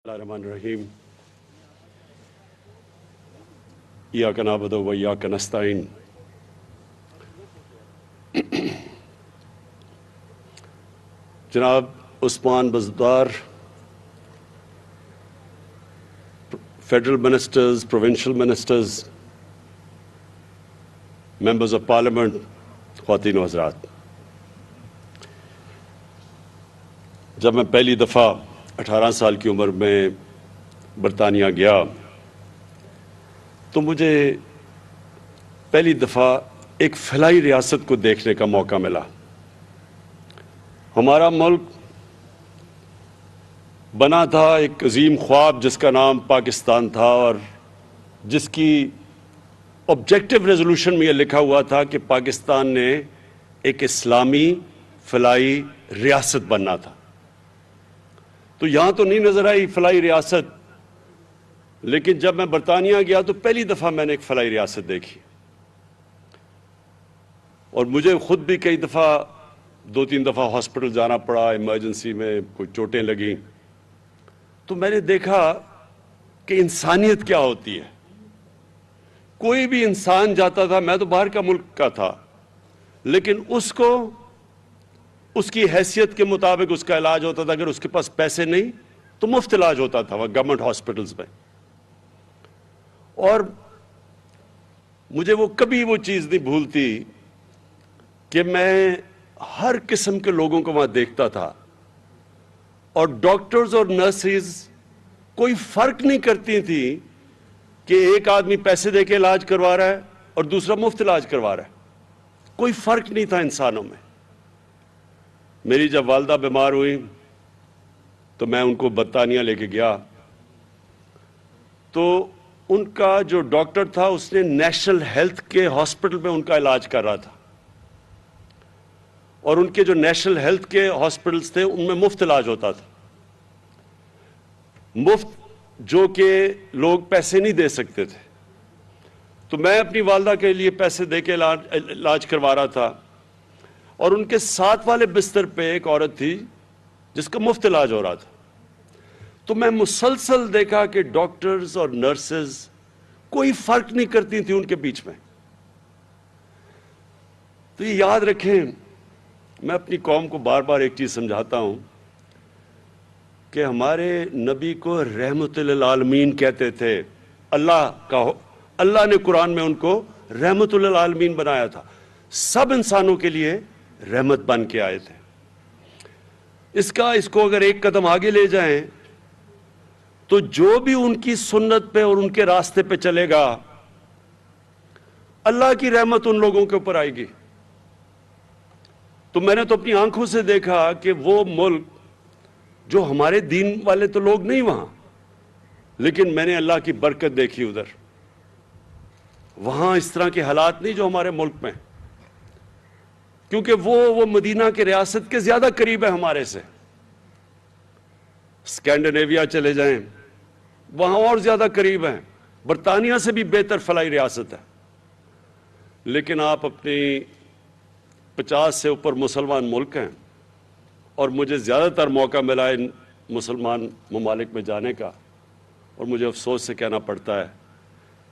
الرحمن الرحیم ایاک نعبد و ایاک نستعین جناب Usman Buzdar, federal ministers, provincial ministers, members of parliament, خواتین و حضرات، جب میں پہلی دفعہ 18 سال کی عمر میں برطانیہ گیا تو مجھے پہلی دفعہ ایک فلاحی ریاست کو دیکھنے کا موقع ملا۔ ہمارا ملک بنا تھا ایک عظیم خواب جس کا نام پاکستان تھا، اور جس کی آبجیکٹو ریزولوشن میں یہ لکھا ہوا تھا کہ پاکستان نے ایک اسلامی فلاحی ریاست بننا تھا۔ تو یہاں تو نہیں نظر آئی فلاحی ریاست، لیکن جب میں برطانیہ گیا تو پہلی دفعہ میں نے ایک فلاحی ریاست دیکھی، اور مجھے خود بھی کئی دفعہ 2-3 دفعہ ہاسپٹل جانا پڑا، ایمرجنسی میں کوئی چوٹیں لگیں، تو میں نے دیکھا کہ انسانیت کیا ہوتی ہے۔ کوئی بھی انسان جاتا تھا، میں تو باہر کا ملک کا تھا، لیکن اس کو اس کی حیثیت کے مطابق اس کا علاج ہوتا تھا۔ اگر اس کے پاس پیسے نہیں تو مفت علاج ہوتا تھا وہ گورنمنٹ ہاسپٹلز میں، اور مجھے وہ کبھی وہ چیز نہیں بھولتی کہ میں ہر قسم کے لوگوں کو وہاں دیکھتا تھا، اور ڈاکٹرز اور نرسز کوئی فرق نہیں کرتی تھی کہ ایک آدمی پیسے دے کے علاج کروا رہا ہے اور دوسرا مفت علاج کروا رہا ہے، کوئی فرق نہیں تھا انسانوں میں۔ میری جب والدہ بیمار ہوئی تو میں ان کو برطانیہ لے کے گیا، تو ان کا جو ڈاکٹر تھا اس نے نیشنل ہیلتھ کے ہاسپٹل میں ان کا علاج کر رہا تھا، اور ان کے جو نیشنل ہیلتھ کے ہاسپٹلز تھے ان میں مفت علاج ہوتا تھا، مفت، جو کہ لوگ پیسے نہیں دے سکتے تھے۔ تو میں اپنی والدہ کے لیے پیسے دے کے علاج کروا رہا تھا، اور ان کے ساتھ والے بستر پہ ایک عورت تھی جس کا مفت علاج ہو رہا تھا۔ تو میں مسلسل دیکھا کہ ڈاکٹرز اور نرسز کوئی فرق نہیں کرتی تھی ان کے بیچ میں۔ تو یہ یاد رکھیں، میں اپنی قوم کو بار بار ایک چیز سمجھاتا ہوں کہ ہمارے نبی کو رحمت للعالمین کہتے تھے۔ اللہ نے قرآن میں ان کو رحمت للعالمین بنایا تھا، سب انسانوں کے لیے رحمت بن کے آئے تھے۔ اس کو اگر ایک قدم آگے لے جائیں تو جو بھی ان کی سنت پہ اور ان کے راستے پہ چلے گا، اللہ کی رحمت ان لوگوں کے اوپر آئے گی۔ تو میں نے تو اپنی آنکھوں سے دیکھا کہ وہ ملک جو ہمارے دین والے تو لوگ نہیں وہاں، لیکن میں نے اللہ کی برکت دیکھی ادھر۔ وہاں اس طرح کے حالات نہیں جو ہمارے ملک میں، کیونکہ وہ مدینہ کے ریاست کے زیادہ قریب ہے ہمارے سے۔ اسکینڈینیویا چلے جائیں، وہاں اور زیادہ قریب ہیں، برطانیہ سے بھی بہتر فلاحی ریاست ہے، لیکن آپ اپنی 50 سے اوپر مسلمان ملک ہیں، اور مجھے زیادہ تر موقع ملا ان مسلمان ممالک میں جانے کا، اور مجھے افسوس سے کہنا پڑتا ہے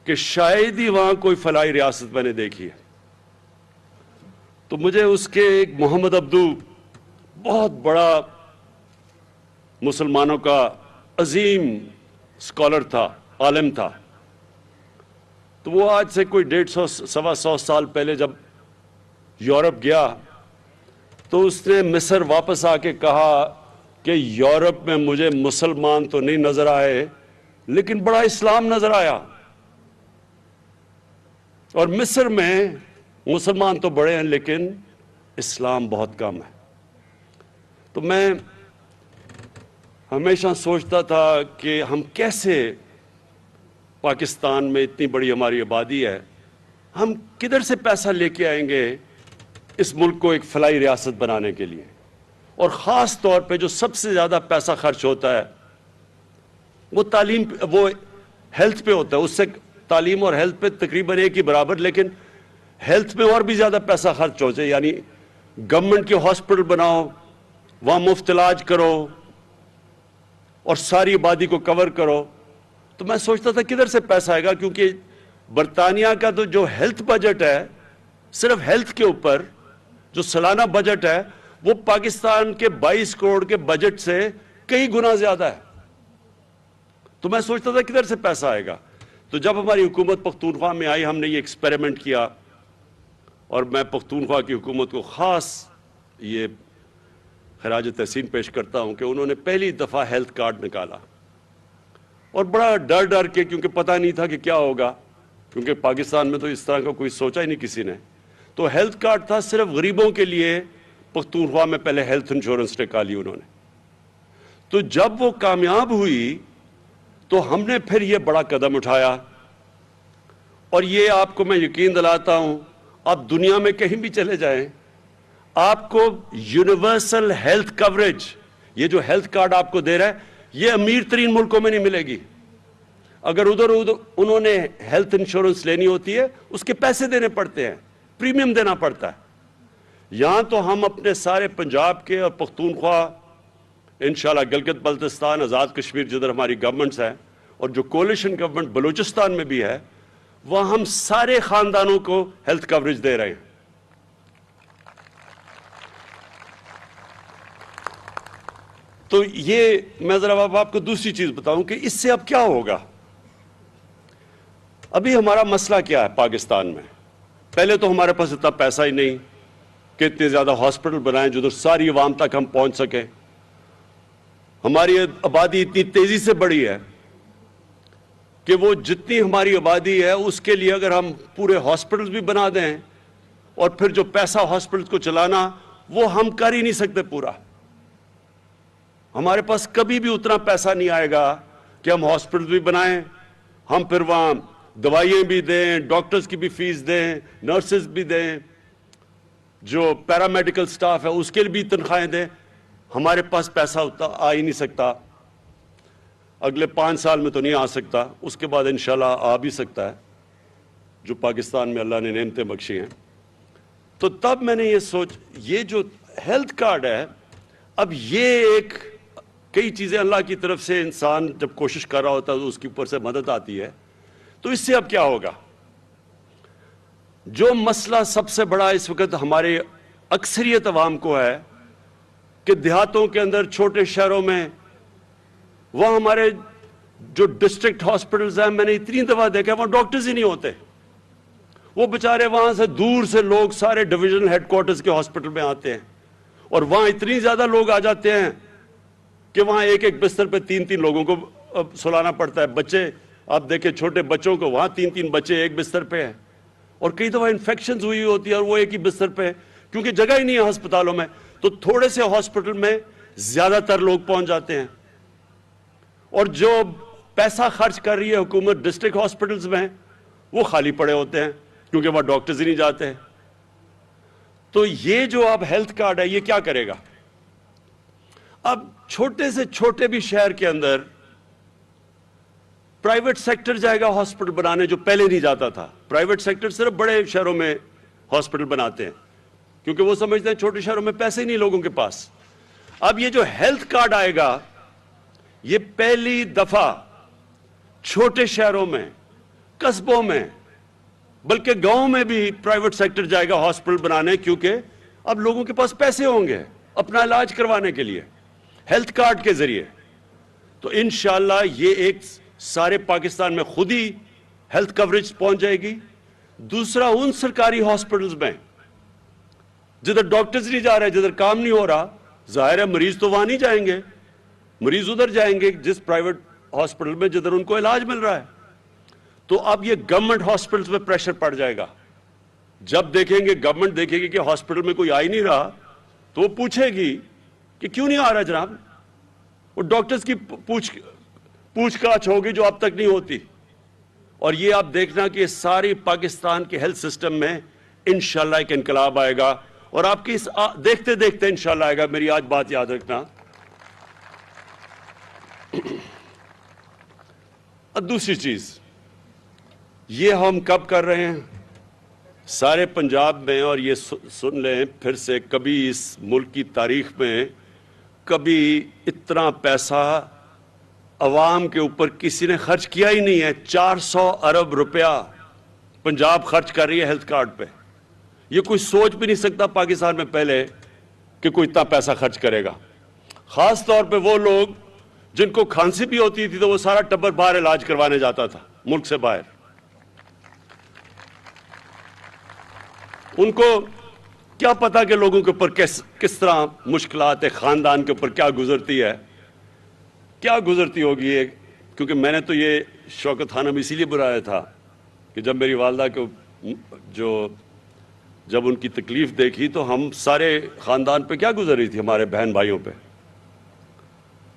کہ شاید ہی وہاں کوئی فلاحی ریاست میں نے دیکھی ہے۔ تو مجھے اس کے ایک محمد عبدو، بہت بڑا مسلمانوں کا عظیم اسکالر تھا، عالم تھا، تو وہ آج سے کوئی 150-125 سال پہلے جب یورپ گیا تو اس نے مصر واپس آ کے کہا کہ یورپ میں مجھے مسلمان تو نہیں نظر آئے، لیکن بڑا اسلام نظر آیا، اور مصر میں مسلمان تو بڑے ہیں لیکن اسلام بہت کم ہے۔ تو میں ہمیشہ سوچتا تھا کہ ہم کیسے، پاکستان میں اتنی بڑی ہماری آبادی ہے، ہم کدھر سے پیسہ لے کے آئیں گے اس ملک کو ایک فلاحی ریاست بنانے کے لیے؟ اور خاص طور پہ جو سب سے زیادہ پیسہ خرچ ہوتا ہے وہ تعلیم، وہ ہیلتھ پہ ہوتا ہے۔ اس سے تعلیم اور ہیلتھ پہ تقریباً ایک ہی برابر، لیکن ہیلتھ میں اور بھی زیادہ پیسہ خرچ ہو جائے، یعنی گورنمنٹ کے ہاسپٹل بناؤ، وہاں مفت علاج کرو، اور ساری آبادی کو کور کرو. تو میں سوچتا تھا کدھر سے پیسہ آئے گا, کیونکہ برطانیہ کا تو جو ہیلتھ بجٹ ہے, صرف ہیلتھ کے اوپر جو سالانہ بجٹ ہے, وہ پاکستان کے 22 کروڑ کے بجٹ سے کئی گنا زیادہ ہے. تو میں سوچتا تھا کدھر سے پیسہ آئے گا. تو جب ہماری حکومت پختونخوا میں آئی, ہم نے یہ ایکسپیریمنٹ کیا, اور میں پختونخوا کی حکومت کو خاص یہ خراج تحسین پیش کرتا ہوں کہ انہوں نے پہلی دفعہ ہیلتھ کارڈ نکالا, اور بڑا ڈر کے, کیونکہ پتہ نہیں تھا کہ کیا ہوگا, کیونکہ پاکستان میں تو اس طرح کا کوئی سوچا ہی نہیں کسی نے. تو ہیلتھ کارڈ تھا صرف غریبوں کے لیے. پختونخوا میں پہلے ہیلتھ انشورنس نکالی انہوں نے. تو جب وہ کامیاب ہوئی تو ہم نے پھر یہ بڑا قدم اٹھایا, اور یہ آپ کو میں یقین دلاتا ہوں, آپ دنیا میں کہیں بھی چلے جائیں, آپ کو یونیورسل ہیلتھ کوریج, یہ جو ہیلتھ کارڈ آپ کو دے رہا ہے, یہ امیر ترین ملکوں میں نہیں ملے گی. اگر ادھر انہوں نے ہیلتھ انشورنس لینی ہوتی ہے, اس کے پیسے دینے پڑتے ہیں, پریمیم دینا پڑتا ہے. یہاں تو ہم اپنے سارے پنجاب کے اور پختونخوا, انشاءاللہ گلگت بلتستان, آزاد کشمیر جدھر ہماری گورنمنٹس ہیں, اور جو کولیشن گورنمنٹ بلوچستان میں بھی ہے, وہاں ہم سارے خاندانوں کو ہیلتھ کوریج دے رہے ہیں. تو یہ میں ذرا آپ کو دوسری چیز بتاؤں کہ اس سے اب کیا ہوگا. ابھی ہمارا مسئلہ کیا ہے پاکستان میں؟ پہلے تو ہمارے پاس اتنا پیسہ ہی نہیں کہ اتنے زیادہ ہاسپٹل بنائیں جدھر ساری عوام تک ہم پہنچ سکیں. ہماری آبادی اتنی تیزی سے بڑھی ہے کہ وہ جتنی ہماری آبادی ہے اس کے لیے اگر ہم پورے ہاسپٹلز بھی بنا دیں, اور پھر جو پیسہ ہاسپٹلز کو چلانا, وہ ہم کر ہی نہیں سکتے پورا. ہمارے پاس کبھی بھی اتنا پیسہ نہیں آئے گا کہ ہم ہاسپٹل بھی بنائیں, ہم پھر وہاں دوائیں بھی دیں, ڈاکٹرز کی بھی فیس دیں, نرسز بھی دیں, جو پیرامیڈیکل سٹاف ہے اس کے لیے بھی تنخواہیں دیں. ہمارے پاس پیسہ اتنا آ ہی نہیں سکتا. اگلے 5 سال میں تو نہیں آ سکتا, اس کے بعد انشاءاللہ آ بھی سکتا ہے, جو پاکستان میں اللہ نے نعمتیں بخشی ہیں. تو تب میں نے یہ جو ہیلتھ کارڈ ہے, اب یہ ایک کئی چیزیں اللہ کی طرف سے انسان جب کوشش کر رہا ہوتا ہے تو اس کے اوپر سے مدد آتی ہے. تو اس سے اب کیا ہوگا؟ جو مسئلہ سب سے بڑا اس وقت ہمارے اکثریت عوام کو ہے کہ دیہاتوں کے اندر, چھوٹے شہروں میں, وہاں ہمارے جو ڈسٹرکٹ ہاسپٹلز ہیں, میں نے اتنی دفعہ دیکھا وہاں ڈاکٹرز ہی نہیں ہوتے. وہ بیچارے وہاں سے دور سے لوگ سارے ڈویژن ہیڈ کوارٹرز کے ہاسپٹل میں آتے ہیں, اور وہاں اتنی زیادہ لوگ آ جاتے ہیں کہ وہاں ایک بستر پہ 3 لوگوں کو سلانا پڑتا ہے. بچے آپ دیکھیں, چھوٹے بچوں کو وہاں 3 بچے ایک بستر پہ ہیں, اور کئی دفعہ انفیکشنز ہوئی ہوتی ہے اور وہ ایک ہی بستر پہ, کیونکہ جگہ ہی نہیں ہے ہسپتالوں میں. تو تھوڑے سے ہاسپٹل میں زیادہ تر لوگ پہنچ جاتے ہیں, اور جو پیسہ خرچ کر رہی ہے حکومت ڈسٹرکٹ ہاسپٹلز میں, وہ خالی پڑے ہوتے ہیں کیونکہ وہاں ڈاکٹرز ہی نہیں جاتے. تو یہ جو اب ہیلتھ کارڈ ہے, یہ کیا کرے گا؟ اب چھوٹے سے چھوٹے بھی شہر کے اندر پرائیویٹ سیکٹر جائے گا ہاسپٹل بنانے, جو پہلے نہیں جاتا تھا. پرائیویٹ سیکٹر صرف بڑے شہروں میں ہاسپٹل بناتے ہیں کیونکہ وہ سمجھتے ہیں چھوٹے شہروں میں پیسے ہی نہیں لوگوں کے پاس. اب یہ جو ہیلتھ کارڈ آئے گا, یہ پہلی دفعہ چھوٹے شہروں میں, قصبوں میں, بلکہ گاؤں میں بھی پرائیویٹ سیکٹر جائے گا ہاسپٹل بنانے, کیونکہ اب لوگوں کے پاس پیسے ہوں گے اپنا علاج کروانے کے لیے ہیلتھ کارڈ کے ذریعے. تو انشاءاللہ یہ ایک سارے پاکستان میں خود ہی ہیلتھ کوریج پہنچ جائے گی. دوسرا, ان سرکاری ہاسپٹلز میں جدھر ڈاکٹرز نہیں جا رہے, جدھر کام نہیں ہو رہا, ظاہر ہے مریض تو وہاں نہیں جائیں گے, مریض ادھر جائیں گے جس پرائیویٹ ہاسپٹل میں جدھر ان کو علاج مل رہا ہے. تو اب یہ گورنمنٹ ہاسپٹلز میں پریشر پڑ جائے گا. جب دیکھیں گے, گورنمنٹ دیکھے گی کہ ہاسپٹل میں کوئی آ ہی نہیں رہا, تو وہ پوچھے گی کہ کیوں نہیں آ رہا جناب. وہ ڈاکٹرز کی پوچھ گاچھ ہوگی جو اب تک نہیں ہوتی. اور یہ آپ دیکھنا کہ ساری پاکستان کے ہیلتھ سسٹم میں انشاءاللہ ایک انقلاب آئے گا, اور آپ کی دیکھتے دیکھتے انشاءاللہ آئے گا. میری آج بات یاد رکھنا. دوسری چیز, یہ ہم کب کر رہے ہیں سارے پنجاب میں, اور یہ سن لیں پھر سے, کبھی اس ملک کی تاریخ میں کبھی اتنا پیسہ عوام کے اوپر کسی نے خرچ کیا ہی نہیں ہے. 400 ارب روپیہ پنجاب خرچ کر رہی ہے ہیلتھ کارڈ پہ. یہ کوئی سوچ بھی نہیں سکتا پاکستان میں پہلے کہ کوئی اتنا پیسہ خرچ کرے گا. خاص طور پہ وہ لوگ جن کو کھانسی بھی ہوتی تھی تو وہ سارا ٹبر باہر علاج کروانے جاتا تھا ملک سے باہر. ان کو کیا پتا کہ لوگوں کے اوپر کس طرح مشکلات ہے، خاندان کے اوپر کیا گزرتی ہے، کیا گزرتی ہوگی. کیونکہ میں نے تو یہ شوکت خانم اسی لیے بلایا تھا کہ جب میری والدہ کو جب ان کی تکلیف دیکھی تو ہم سارے خاندان پہ کیا گزر رہی تھی، ہمارے بہن بھائیوں پہ.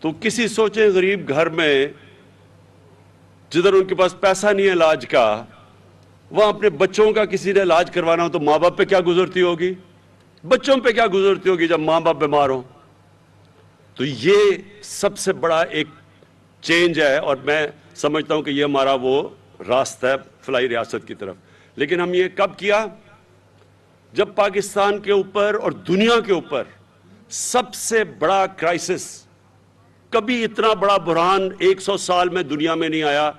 تو کسی سوچیں غریب گھر میں جدھر ان کے پاس پیسہ نہیں ہے علاج کا، وہاں اپنے بچوں کا کسی نے علاج کروانا ہو تو ماں باپ پہ کیا گزرتی ہوگی، بچوں پہ کیا گزرتی ہوگی جب ماں باپ بیمار ہوں. تو یہ سب سے بڑا ایک چینج ہے اور میں سمجھتا ہوں کہ یہ ہمارا وہ راستہ ہے فلاحی ریاست کی طرف. لیکن ہم یہ کب کیا؟ جب پاکستان کے اوپر اور دنیا کے اوپر سب سے بڑا کرائسس، کبھی اتنا بڑا بحران 100 سال میں دنیا میں نہیں آیا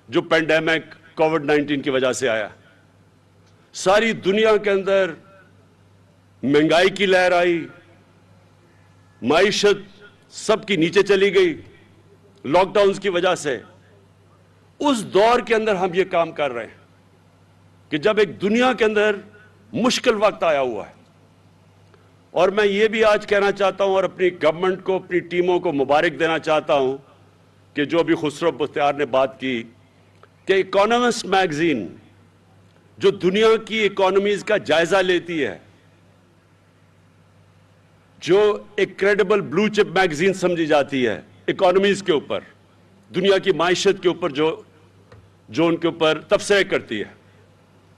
جو پینڈیمک کووڈ-19 کی وجہ سے آیا. ساری دنیا کے اندر مہنگائی کی لہر آئی، معیشت سب کی نیچے چلی گئی لاک ڈاؤنز کی وجہ سے. اس دور کے اندر ہم یہ کام کر رہے ہیں کہ جب ایک دنیا کے اندر مشکل وقت آیا ہوا ہے. اور میں یہ بھی آج کہنا چاہتا ہوں اور اپنی گورنمنٹ کو، اپنی ٹیموں کو مبارک دینا چاہتا ہوں کہ جو ابھی خسرو بختیار نے بات کی کہ اکانومسٹ میگزین جو دنیا کی اکانومیز کا جائزہ لیتی ہے، جو ایک کریڈیبل بلو چپ میگزین سمجھی جاتی ہے اکانومیز کے اوپر، دنیا کی معیشت کے اوپر جو ان کے اوپر تبصرے کرتی ہے،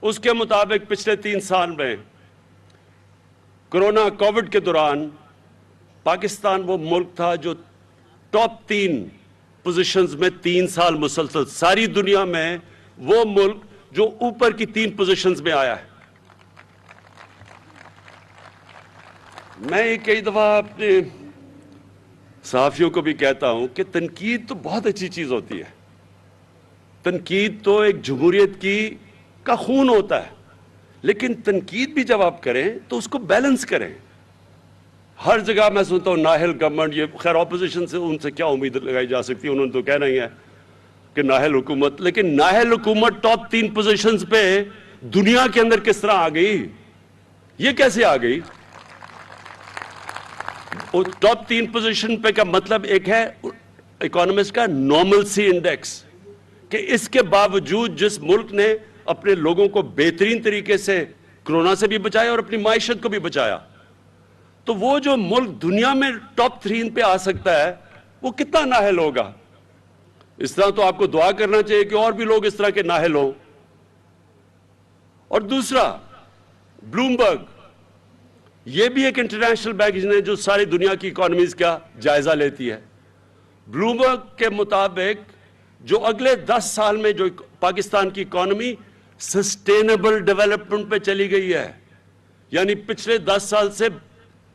اس کے مطابق پچھلے 3 سال میں کرونا کووڈ کے دوران پاکستان وہ ملک تھا جو ٹاپ 3 پوزیشنز میں 3 سال مسلسل، ساری دنیا میں وہ ملک جو اوپر کی 3 پوزیشنز میں آیا ہے. میں کئی دفعہ اپنے صحافیوں کو بھی کہتا ہوں کہ تنقید تو بہت اچھی چیز ہوتی ہے. تنقید تو ایک جمہوریت کا خون ہوتا ہے، لیکن تنقید بھی جب آپ کریں تو اس کو بیلنس کریں. ہر جگہ میں سنتا ہوں نااہل گورنمنٹ، یہ خیر اپوزیشن سے ان سے کیا امید لگائی جا سکتی ہے، انہوں نے تو کہنا ہی ہے کہ نااہل حکومت. لیکن نااہل حکومت ٹاپ 3 پوزیشنز پہ دنیا کے اندر کس طرح آ گئی، یہ کیسے آ گئی؟ ٹاپ 3 پوزیشن پہ کا مطلب ایک ہے اکانومسٹ کا نارملسی انڈیکس، کہ اس کے باوجود جس ملک نے اپنے لوگوں کو بہترین طریقے سے کرونا سے بھی بچایا اور اپنی معیشت کو بھی بچایا، تو وہ جو ملک دنیا میں ٹاپ 3 پہ آ سکتا ہے وہ کتنا نااہل ہوگا. اس طرح تو آپ کو دعا کرنا چاہیے کہ اور بھی لوگ اس طرح کے نااہل ہوں. اور دوسرا بلومبرگ، یہ بھی ایک انٹرنیشنل میگزین ہے جو ساری دنیا کی اکانومیز کا جائزہ لیتی ہے. بلومبرگ کے مطابق جو اگلے 10 سال میں جو پاکستان کی اکانومی سسٹینیبل ڈیولپمنٹ پہ چلی گئی ہے، یعنی پچھلے 10 سال سے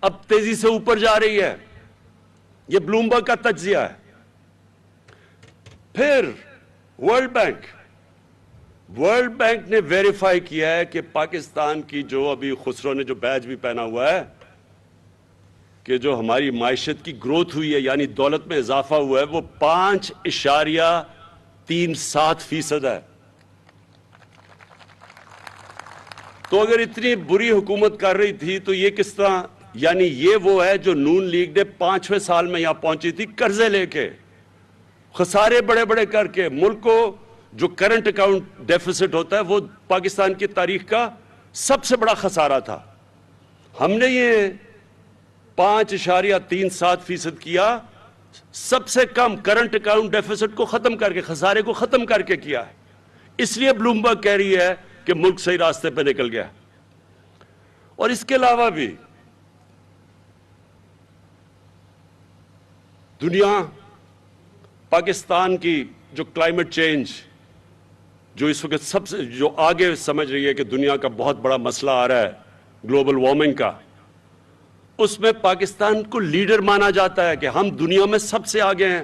اب تیزی سے اوپر جا رہی ہے. یہ بلومبرگ کا تجزیہ ہے. پھر ورلڈ بینک نے ویریفائی کیا ہے کہ پاکستان کی جو ابھی خسرو نے جو بیج بھی پہنا ہوا ہے کہ جو ہماری معیشت کی گروتھ ہوئی ہے یعنی دولت میں اضافہ ہوا ہے وہ 5.37% ہے. تو اگر اتنی بری حکومت کر رہی تھی تو یہ کس طرح، یعنی یہ وہ ہے جو نون لیگ نے 5ویں سال میں یہاں پہنچی تھی قرضے لے کے، خسارے بڑے بڑے کر کے. ملک کو جو کرنٹ اکاؤنٹ ڈیفیسٹ ہوتا ہے وہ پاکستان کی تاریخ کا سب سے بڑا خسارہ تھا. ہم نے یہ 5.37% کیا، سب سے کم کرنٹ اکاؤنٹ ڈیفیسٹ کو ختم کر کے، خسارے کو ختم کر کے کیا ہے. اس لیے بلومبرگ کہہ رہی ہے کہ ملک صحیح راستے پہ نکل گیا. اور اس کے علاوہ بھی دنیا پاکستان کی جو کلائمیٹ چینج جو اس وقت سب سے جو آگے سمجھ رہی ہے کہ دنیا کا بہت بڑا مسئلہ آ رہا ہے گلوبل وارمنگ کا، اس میں پاکستان کو لیڈر مانا جاتا ہے کہ ہم دنیا میں سب سے آگے ہیں.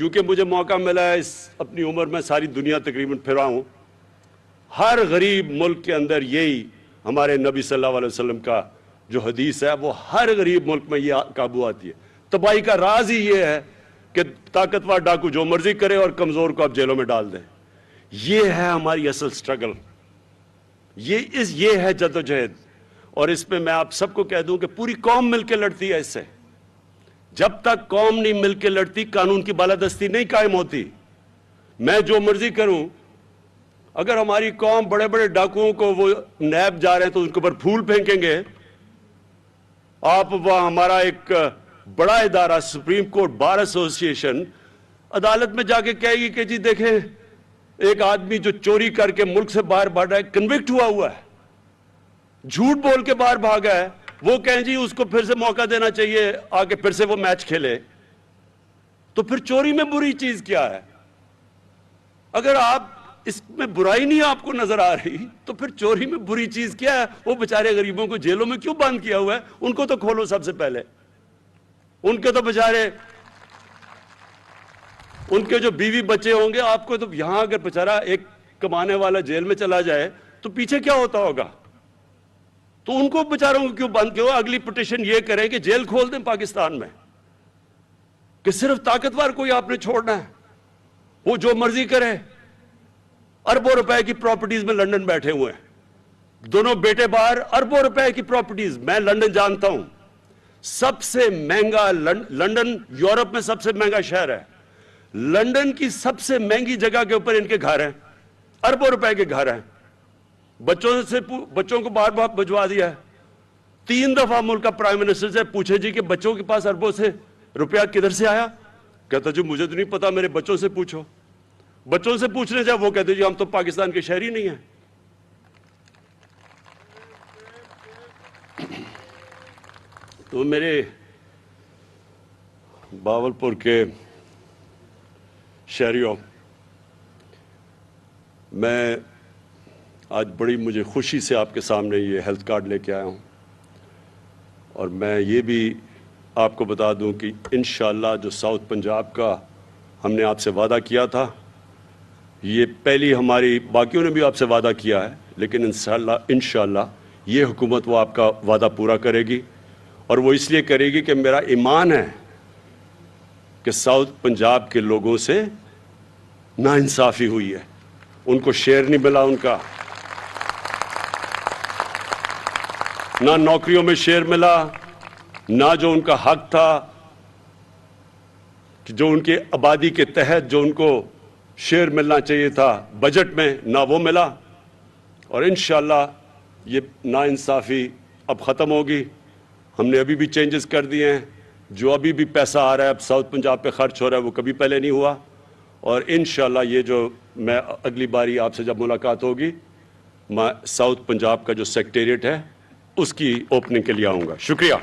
کیونکہ مجھے موقع ملا ہے اس اپنی عمر میں ساری دنیا تقریباً پھرا ہوں، ہر غریب ملک کے اندر یہی ہمارے نبی صلی اللہ علیہ وسلم کا جو حدیث ہے وہ ہر غریب ملک میں یہ قابو آتی ہے۔ تباہی کا راز ہی یہ ہے کہ طاقتور ڈاکو جو مرضی کرے اور کمزور کو آپ جیلوں میں ڈال دیں۔ یہ ہے ہماری اصل سٹرگل، یہ ہے جدوجہد، اور اس پہ میں آپ سب کو کہہ دوں کہ پوری قوم مل کے لڑتی ہے اس سے۔ جب تک قوم نہیں مل کے لڑتی قانون کی بالادستی نہیں قائم ہوتی۔ میں جو مرضی کروں، اگر ہماری قوم بڑے بڑے ڈاکوؤں کو وہ نیب جا رہے ہیں تو ان کے اوپر پھول پھینکیں گے، آپ وہاں ہمارا ایک بڑا ادارہ سپریم کورٹ بار ایسوسی ایشن عدالت میں جا کے کہے گی کہ جی دیکھیں ایک آدمی جو چوری کر کے ملک سے باہر بھاگ رہا ہے، کنوکٹ ہوا ہے، جھوٹ بول کے باہر بھاگا ہے، وہ کہیں جی اس کو پھر سے موقع دینا چاہیے آگے پھر سے وہ میچ کھیلے، تو پھر چوری میں بری چیز کیا ہے؟ اگر آپ اس میں برائی نہیں آپ کو نظر آ رہی تو پھر چوری میں بری چیز کیا ہے؟ وہ بیچارے غریبوں کو جیلوں میں کیوں بند کیا ہوا ہے؟ ان کو تو کھولو سب سے پہلے، ان کے تو بیچارے، ان کے جو بیوی بچے ہوں گے، آپ کو تو یہاں اگر بیچارہ ایک کمانے والا جیل میں چلا جائے تو پیچھے کیا ہوتا ہوگا؟ تو ان کو بیچاروں کو کیوں بند کیا ہوا؟ اگلی پٹیشن یہ کریں کہ جیل کھول دیں پاکستان میں، کہ صرف طاقتور کوئی آپ نے چھوڑنا ہے، وہ جو مرضی کرے۔ اربوں روپے کی پراپرٹیز میں لندن بیٹھے ہوئے ہیں، دونوں بیٹے باہر، اربوں روپے کی پراپرٹیز۔ میں لندن جانتا ہوں، سب سے مہنگا لندن یورپ میں سب سے مہنگا شہر ہے، لندن کی سب سے مہنگی جگہ کے اوپر ان کے گھر ہیں، اربوں روپے کے گھر ہیں، بچوں کو باہر باہر بھجوا دیا ہے۔ 3 دفعہ ملک کا پرائم منسٹر سے پوچھے جی کہ بچوں کے پاس اربوں سے روپیہ کدھر سے آیا؟ کہتا جی مجھے تو نہیں پتا، میرے بچوں سے پوچھو۔ بچوں سے پوچھنے جائے وہ کہتے جی ہم تو پاکستان کے شہری نہیں ہیں۔ تو میرے باولپور کے شہریوں، میں آج بڑی مجھے خوشی سے آپ کے سامنے یہ ہیلتھ کارڈ لے کے آیا ہوں، اور میں یہ بھی آپ کو بتا دوں کہ انشاءاللہ جو ساؤتھ پنجاب کا ہم نے آپ سے وعدہ کیا تھا، یہ پہلی ہماری، باقیوں نے بھی آپ سے وعدہ کیا ہے، لیکن انشاءاللہ یہ حکومت وہ آپ کا وعدہ پورا کرے گی، اور وہ اس لیے کرے گی کہ میرا ایمان ہے کہ ساؤتھ پنجاب کے لوگوں سے ناانصافی ہوئی ہے، ان کو شیئر نہیں ملا، ان کا نہ نوکریوں میں شیئر ملا، نہ جو ان کا حق تھا کہ جو ان کے آبادی کے تحت جو ان کو شیئر ملنا چاہیے تھا بجٹ میں، نہ وہ ملا۔ اور انشاءاللہ یہ ناانصافی اب ختم ہوگی۔ ہم نے ابھی بھی چینجز کر دیے ہیں، جو ابھی بھی پیسہ آ رہا ہے اب ساؤتھ پنجاب پہ خرچ ہو رہا ہے وہ کبھی پہلے نہیں ہوا، اور انشاءاللہ یہ جو میں اگلی باری آپ سے جب ملاقات ہوگی میں ساؤتھ پنجاب کا جو سیکریٹریٹ ہے اس کی اوپننگ کے لیے آؤں گا۔ شکریہ۔